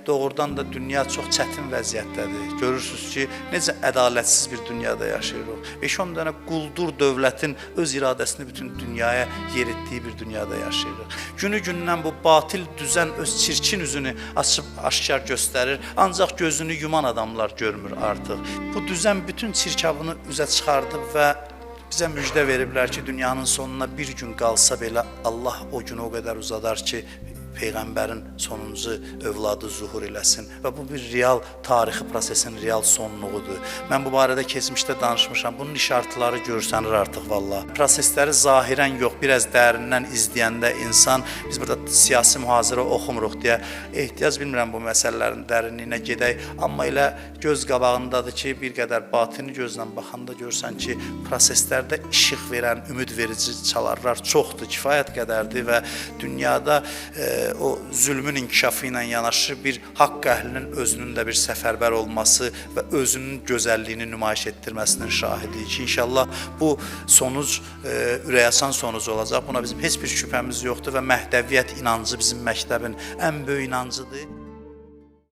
doğrudan da dünya çox çətin vəziyyətdədir. Görürsünüz ki, necə ədalətsiz bir dünyada yaşayırıq. 5-10 dənə quldur dövlətin öz iradəsini bütün dünyaya yer etdiyi bir dünyada yaşayırıq. Günü-gündən bu batil düzən öz çirkin üzünü açıb aşkar göstərir, ancaq gözünü yuman adamlar görmür artıq. Bu düzən bütün çirkabını üzə çıxardıb və bizə müjdə veriblər ki, dünyanın sonuna bir gün qalsa belə Allah o günü o qədər uzadar ki, Peyğəmbərin sonuncu övladı zuhur eləsin və bu bir real tarixi prosesin real sonluğudur. Mən bu barədə keçmişdə danışmışam. Bunun işartıları görsənir artıq valla. Prosesləri zahirən yox, biraz dərindən izləyəndə insan, biz burada siyasi mühazirə oxumuruq deyə ehtiyac bilmirəm bu məsələlərin dərinliyinə gedək. Amma elə göz qabağındadır ki, bir qədər batini gözlə baxanda görsən ki, proseslərdə işıq verən, ümid verici çalarlar çoxdur, kifayət qədərdir və dünyada o zülmün inkişafı ilə yanaşı bir haqq əhlinin özünün də bir səfərbər olması və özünün gözəlliyini nümayiş etdirməsinin şahidiyik ki, inşallah bu sonuc ürəkaçan sonuc olacaq. Buna bizim heç bir şübhəmiz yoxdur və Məhdəviyyət inancı bizim məktəbin ən böyük inancıdır.